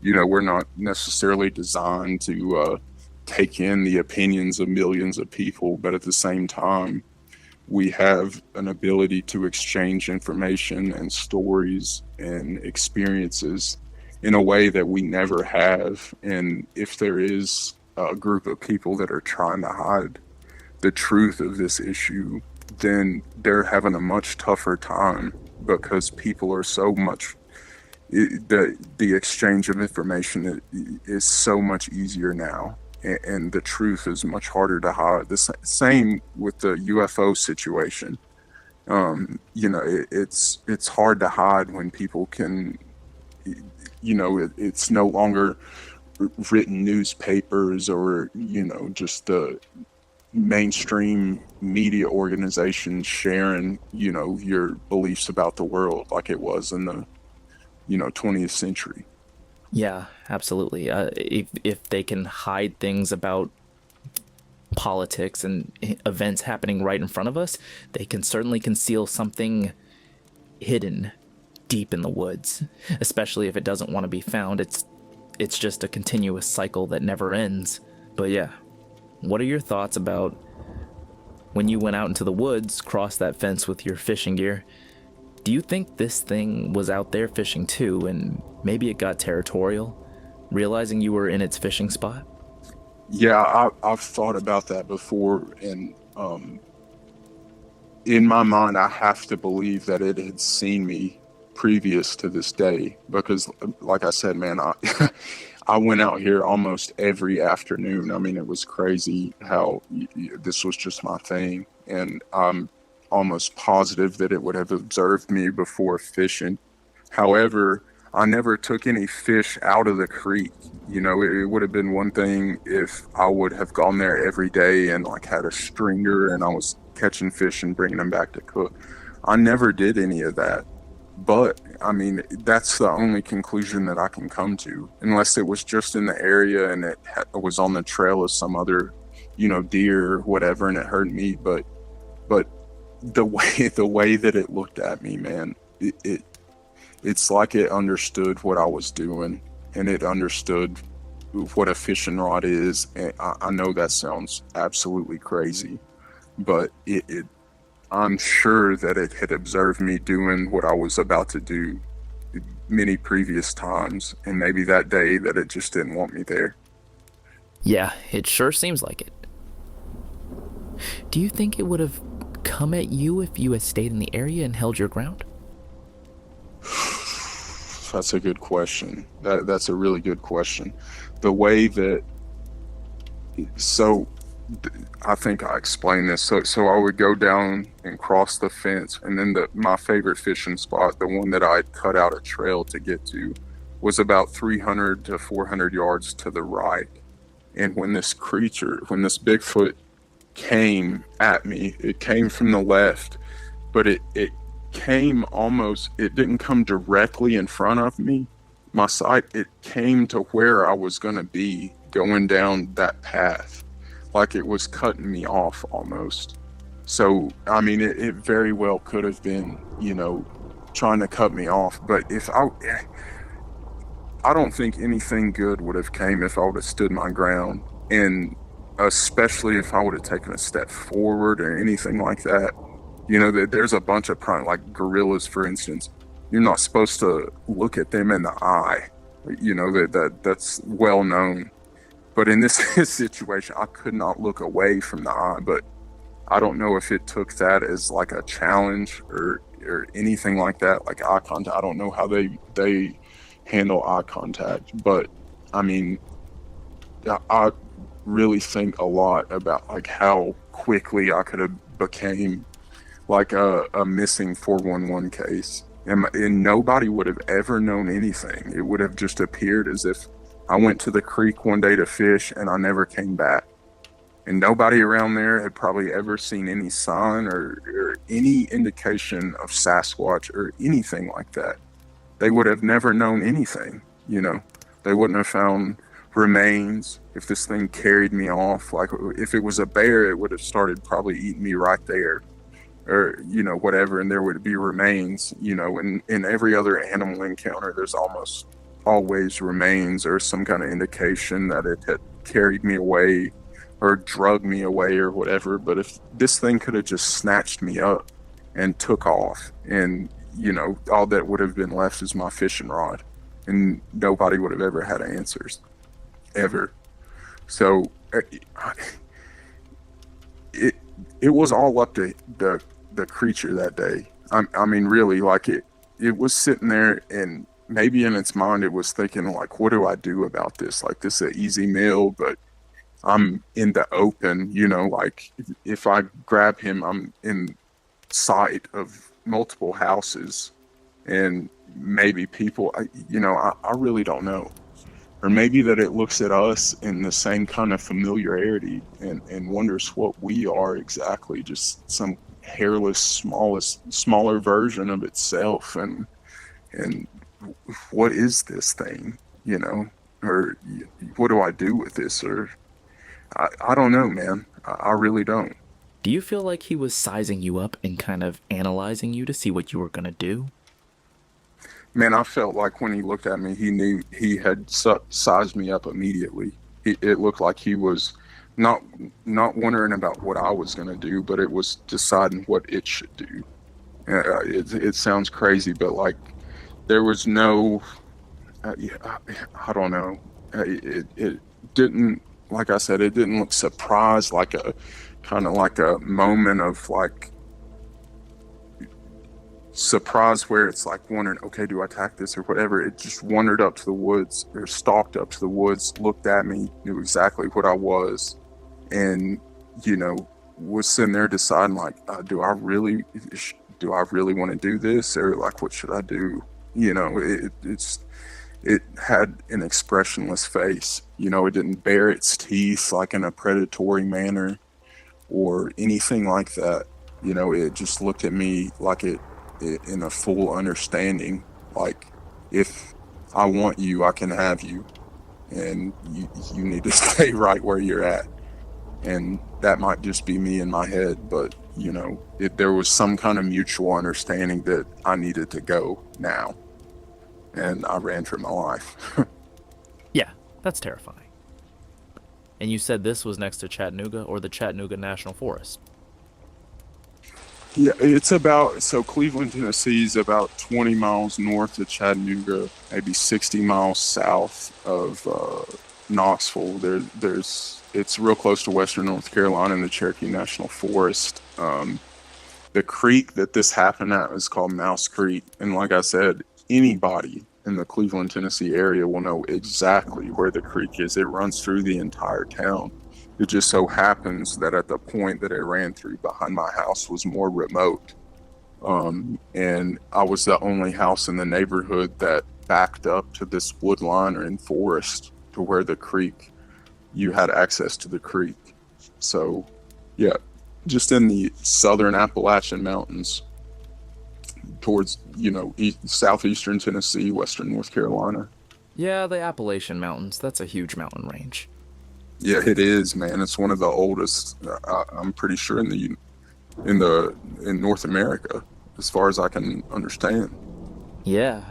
you know, we're not necessarily designed to take in the opinions of millions of people, but at the same time, we have an ability to exchange information and stories and experiences in a way that we never have. And if there is a group of people that are trying to hide the truth of this issue, then they're having a much tougher time, because people are so much, the exchange of information is so much easier now, and the truth is much harder to hide. The same with the UFO situation. You know, it's hard to hide when people can, you know, it's no longer written newspapers or, you know, just the mainstream media organizations sharing, you know, your beliefs about the world like it was in the, you know, 20th century. Yeah, absolutely. If they can hide things about politics and events happening right in front of us, they can certainly conceal something hidden deep in the woods, especially if it doesn't want to be found. It's just a continuous cycle that never ends. But yeah, what are your thoughts about when you went out into the woods, crossed that fence with your fishing gear? Do you think this thing was out there fishing too, and maybe it got territorial, realizing you were in its fishing spot? Yeah, I've thought about that before, and in my mind, I have to believe that it had seen me previous to this day, because, like I said, man, I went out here almost every afternoon. I mean, it was crazy how this was just my thing, and I'm almost positive that it would have observed me before fishing. However, I never took any fish out of the creek. You know, it would have been one thing if I would have gone there every day and like had a stringer and I was catching fish and bringing them back to cook. I never did any of that. But I mean, that's the only conclusion that I can come to, unless it was just in the area and it was on the trail of some other, you know, deer or whatever, and it heard me. But the way that it looked at me, man, it's like it understood what I was doing, and it understood what a fishing rod is. And I know that sounds absolutely crazy, but I'm sure that it had observed me doing what I was about to do many previous times, and maybe that day that it just didn't want me there. Yeah, it sure seems like it. Do you think it would have come at you if you had stayed in the area and held your ground? That's a good question. That's a really good question. The way that so I think I explained this. So I would go down and cross the fence, and then my favorite fishing spot, the one that I'd cut out a trail to get to, was about 300 to 400 yards to the right. And when this Bigfoot came at me, it came from the left, but it came almost, it didn't come directly in front of me. My sight, it came to where I was going to be going down that path, like it was cutting me off almost. So, I mean, it very well could have been, trying to cut me off. But I don't think anything good would have came if I would have stood my ground. And especially if I would have taken a step forward or anything like that. There's a bunch of like gorillas, for instance. You're not supposed to look at them in the eye. That's well known. But in this situation, I could not look away from the eye. But I don't know if it took that as like a challenge or anything like that, like eye contact. I don't know how they handle eye contact. But I mean, I really think a lot about like how quickly I could have became like a missing 411 case. And nobody would have ever known anything. It would have just appeared as if I went to the creek one day to fish and I never came back. And nobody around there had probably ever seen any sign or any indication of Sasquatch or anything like that. They would have never known anything, They wouldn't have found remains if this thing carried me off. Like if it was a bear, it would have started probably eating me right there. Or, whatever, and there would be remains, in every other animal encounter, there's almost always remains or some kind of indication that it had carried me away or drugged me away or whatever. But if this thing could have just snatched me up and took off, and, all that would have been left is my fishing rod, and nobody would have ever had answers, ever. So it was all up to the creature that day. I mean, really, like it was sitting there, and maybe in its mind it was thinking, like, what do I do about this? Like, this is an easy meal, but I'm in the open, like if I grab him, I'm in sight of multiple houses and maybe people. I really don't know. Or maybe that it looks at us in the same kind of familiarity and wonders what we are exactly, just some hairless, smaller version of itself. And what is this thing, or what do I do with this? Or I don't know, man. I really don't. Do you feel like he was sizing you up and kind of analyzing you to see what you were going to do? Man, I felt like when he looked at me, he knew he had sized me up immediately. It looked like he was not wondering about what I was going to do, but it was deciding what it should do. It sounds crazy, but like there was no, I don't know. It didn't, like I said, it didn't look surprised, like a kind of like a moment of like surprise where it's like wondering, okay, do I attack this or whatever. It just wandered up to the woods, or stalked up to the woods, looked at me, knew exactly what I was, and was sitting there deciding like, do I really want to do this, or like what should I do? It had an expressionless face. It didn't bare its teeth like in a predatory manner or anything like that. It just looked at me like it in a full understanding, like, if I want you, I can have you, and you need to stay right where you're at. And that might just be me in my head, but there was some kind of mutual understanding that I needed to go now, and I ran for my life. Yeah, that's terrifying. And you said this was next to Chattanooga, or the Chattanooga National Forest? Yeah, so Cleveland, Tennessee is about 20 miles north of Chattanooga, maybe 60 miles south of Knoxville. It's real close to western North Carolina in the Cherokee National Forest. The creek that this happened at is called Mouse Creek. And like I said, anybody in the Cleveland, Tennessee area will know exactly where the creek is. It runs through the entire town. It just so happens that at the point that it ran through behind my house was more remote. And I was the only house in the neighborhood that backed up to this wood line or in forest to where the creek, you had access to the creek. So, yeah, just in the southern Appalachian Mountains towards, southeastern Tennessee, western North Carolina. Yeah, the Appalachian Mountains. That's a huge mountain range. Yeah, it is, man. It's one of the oldest, I'm pretty sure, in North America, as far as I can understand. Yeah.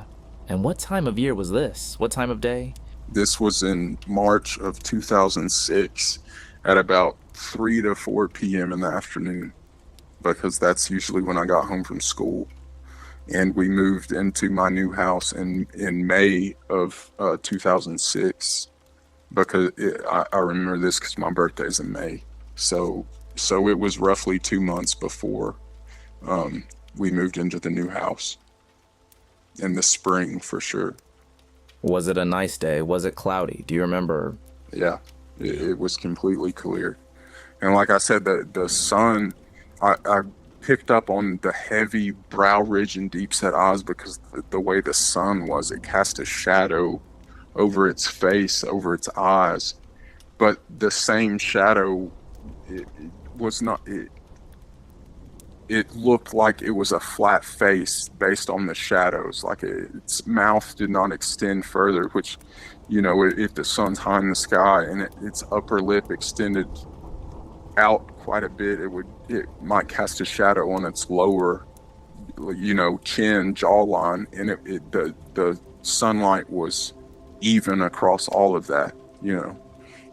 And what time of year was this? What time of day? This was in March of 2006 at about 3 to 4 p.m. in the afternoon, because that's usually when I got home from school. And we moved into my new house in May of 2006, because I remember this because my birthday's in May. So it was roughly 2 months before we moved into the new house in the spring, for sure. Was it a nice day? Was it cloudy? Do you remember? Yeah, it was completely clear. And like I said, the sun, I picked up on the heavy brow ridge and deep set eyes because the way the sun was, it cast a shadow over its face, over its eyes. But the same shadow, it was not, it looked like it was a flat face based on the shadows. Like its mouth did not extend further, which, if the sun's high in the sky and its upper lip extended out quite a bit, it might cast a shadow on its lower, chin, jawline, and the sunlight was even across all of that,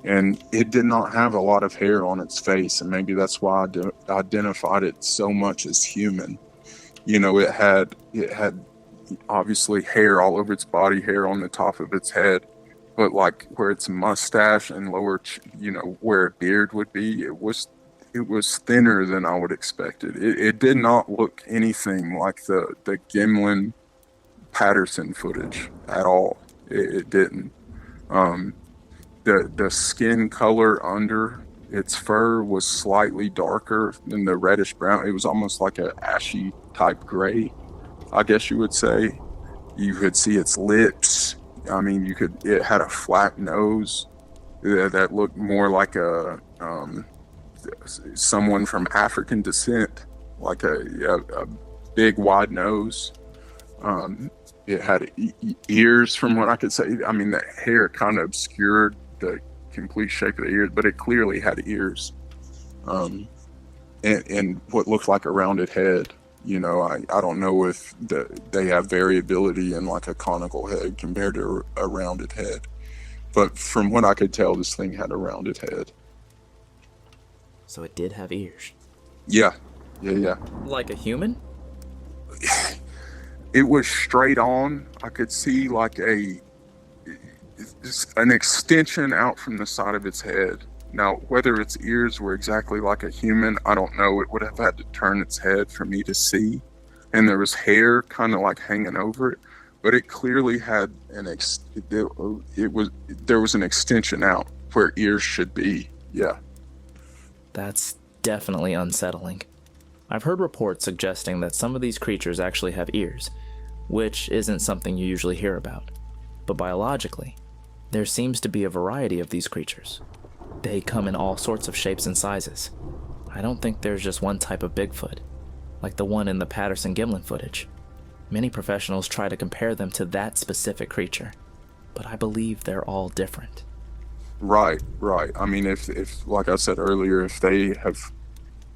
and it did not have a lot of hair on its face, and maybe that's why I identified it so much as human. It had obviously hair all over its body, hair on the top of its head, but like where its mustache and lower, where a beard would be, it was thinner than I would expect it. It did not look anything like the Gimlin Patterson footage at all. It didn't. The skin color under its fur was slightly darker than the reddish brown. It was almost like a ashy type gray, I guess you would say. You could see its lips. I mean, it had a flat nose that looked more like someone from African descent, like a big wide nose. It had ears, from what I could say. I mean, the hair kind of obscured the complete shape of the ears, but it clearly had ears, and what looked like a rounded head. I don't know if they have variability in like a conical head compared to a rounded head, but from what I could tell, this thing had a rounded head. So it did have ears. Yeah. Like a human? It was straight on. I could see like an extension out from the side of its head. Now, whether its ears were exactly like a human, I don't know. It would have had to turn its head for me to see. And there was hair kind of like hanging over it, but it clearly had there was an extension out where ears should be. Yeah. That's definitely unsettling. I've heard reports suggesting that some of these creatures actually have ears, which isn't something you usually hear about. But biologically, there seems to be a variety of these creatures. They come in all sorts of shapes and sizes. I don't think there's just one type of Bigfoot, like the one in the Patterson-Gimlin footage. Many professionals try to compare them to that specific creature, but I believe they're all different. Right. I mean, if like I said earlier, if they have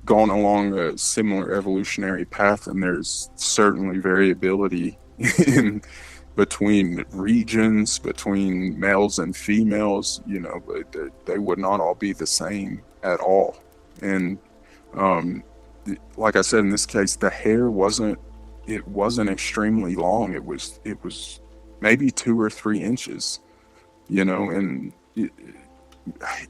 gone along a similar evolutionary path, and there's certainly variability in between regions, between males and females, but they would not all be the same at all. And like I said, in this case, the hair wasn't extremely long. It was maybe 2 or 3 inches, and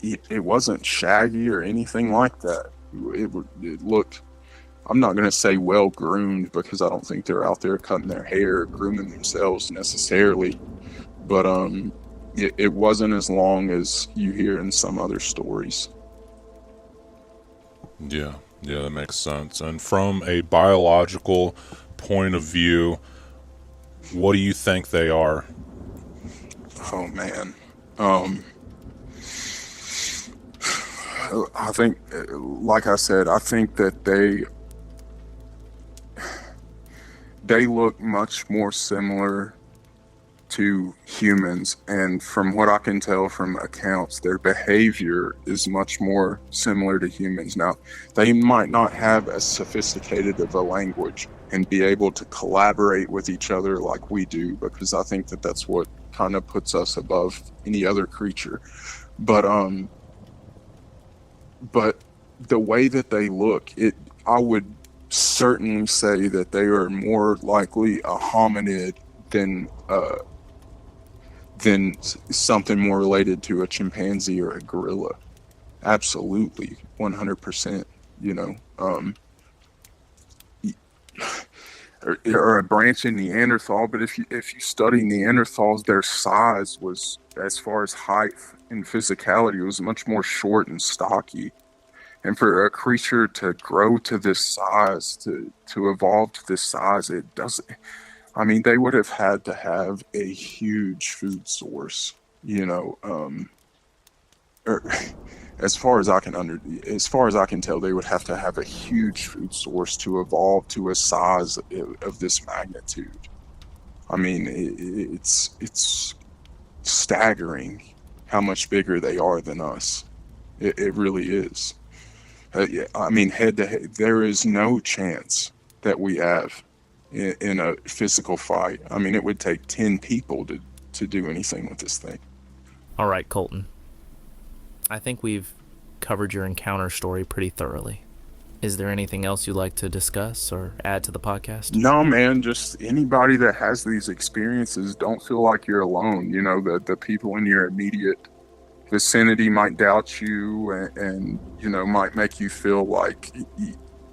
it wasn't shaggy or anything like that. It looked, I'm not going to say well groomed, because I don't think they're out there cutting their hair, grooming themselves necessarily. But it wasn't as long as you hear in some other stories. Yeah, that makes sense. And from a biological point of view, what do you think they are? Oh man, I think, like I said, I think that they look much more similar to humans, and from what I can tell from accounts, their behavior is much more similar to humans. Now, they might not have as sophisticated of a language and be able to collaborate with each other like we do, because I think that that's what kind of puts us above any other creature. But the way that they look, I would certainly say that they are more likely a hominid than something more related to a chimpanzee or a gorilla. Absolutely, 100%. Or a branching Neanderthal. But if you study Neanderthals, their size was, as far as height and physicality, was much more short and stocky. And for a creature to grow to this size, to evolve to this size, it doesn't. I mean, they would have had to have a huge food source, or as far as I can tell, they would have to have a huge food source to evolve to a size of this magnitude. I mean, it's staggering how much bigger they are than us. It really is. I mean, head to head, there is no chance that we have in a physical fight. I mean, it would take 10 people to do anything with this thing. All right, Colton. I think we've covered your encounter story pretty thoroughly. Is there anything else you'd like to discuss or add to the podcast? No, man, just anybody that has these experiences, don't feel like you're alone. The people in your immediate vicinity might doubt you and might make you feel like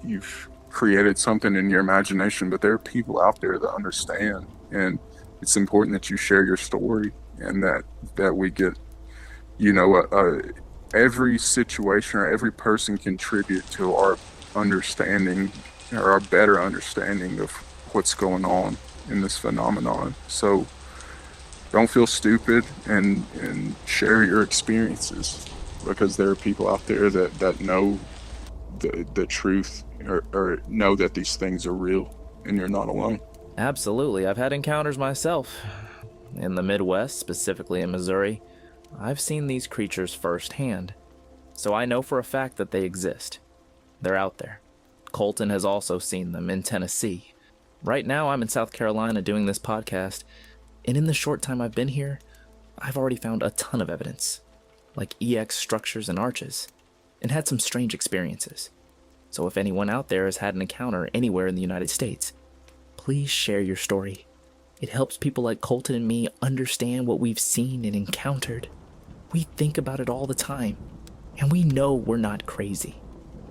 you've created something in your imagination, but there are people out there that understand, and it's important that you share your story, and that we get every situation or every person contribute to our understanding, or our better understanding of what's going on in this phenomenon. So don't feel stupid and share your experiences, because there are people out there that know the truth, or know that these things are real, and you're not alone. Absolutely. I've had encounters myself. In the Midwest, specifically in Missouri, I've seen these creatures firsthand. So I know for a fact that they exist. They're out there. Colton has also seen them in Tennessee. Right now, I'm in South Carolina doing this podcast, and in the short time I've been here, I've already found a ton of evidence, like EX structures and arches, and had some strange experiences. So if anyone out there has had an encounter anywhere in the United States, please share your story. It helps people like Colton and me understand what we've seen and encountered. We think about it all the time, and we know we're not crazy.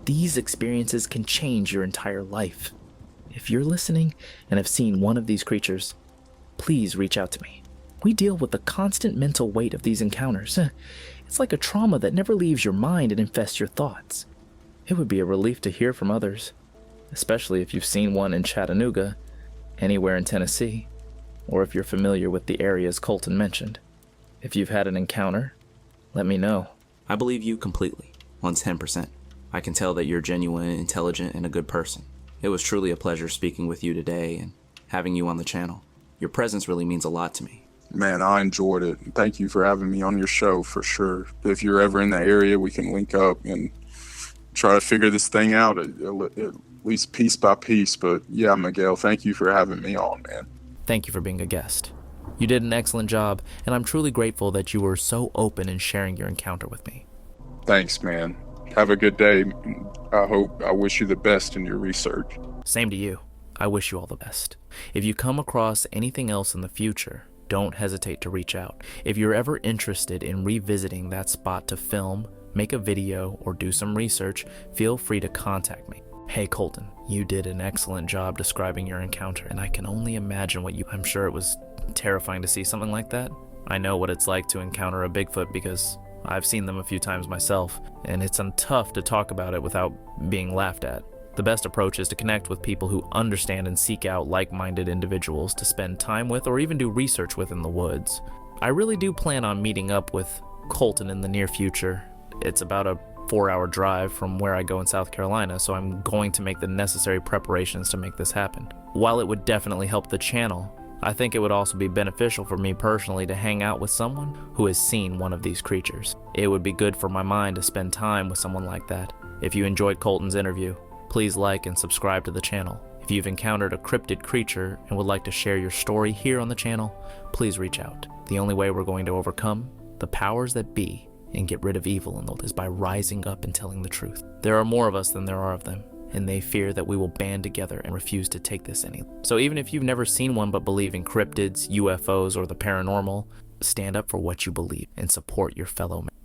These experiences can change your entire life. If you're listening and have seen one of these creatures, please reach out to me. We deal with the constant mental weight of these encounters. It's like a trauma that never leaves your mind and infests your thoughts. It would be a relief to hear from others, especially if you've seen one in Chattanooga, anywhere in Tennessee, or if you're familiar with the areas Colton mentioned. If you've had an encounter, let me know. I believe you completely, 110%. I can tell that you're genuine, intelligent, and a good person. It was truly a pleasure speaking with you today and having you on the channel. Your presence really means a lot to me. Man, I enjoyed it. Thank you for having me on your show, for sure. If you're ever in the area, we can link up and try to figure this thing out, at least piece by piece. But yeah, Miguel, thank you for having me on, man. Thank you for being a guest. You did an excellent job, and I'm truly grateful that you were so open in sharing your encounter with me. Thanks, man. Have a good day. I wish you the best in your research. Same to you. I wish you all the best. If you come across anything else in the future, don't hesitate to reach out. If you're ever interested in revisiting that spot to film, make a video, or do some research, feel free to contact me. Hey Colton, you did an excellent job describing your encounter, and I can only imagine I'm sure it was terrifying to see something like that. I know what it's like to encounter a Bigfoot because I've seen them a few times myself, and it's tough to talk about it without being laughed at. The best approach is to connect with people who understand and seek out like-minded individuals to spend time with or even do research with in the woods. I really do plan on meeting up with Colton in the near future. It's about a 4-hour drive from where I go in South Carolina, so I'm going to make the necessary preparations to make this happen. While it would definitely help the channel, I think it would also be beneficial for me personally to hang out with someone who has seen one of these creatures. It would be good for my mind to spend time with someone like that. If you enjoyed Colton's interview, please like and subscribe to the channel. If you've encountered a cryptid creature and would like to share your story here on the channel, please reach out. The only way we're going to overcome the powers that be and get rid of evil in the world is by rising up and telling the truth. There are more of us than there are of them, and they fear that we will band together and refuse to take this any. So even if you've never seen one but believe in cryptids, UFOs, or the paranormal, stand up for what you believe and support your fellow man.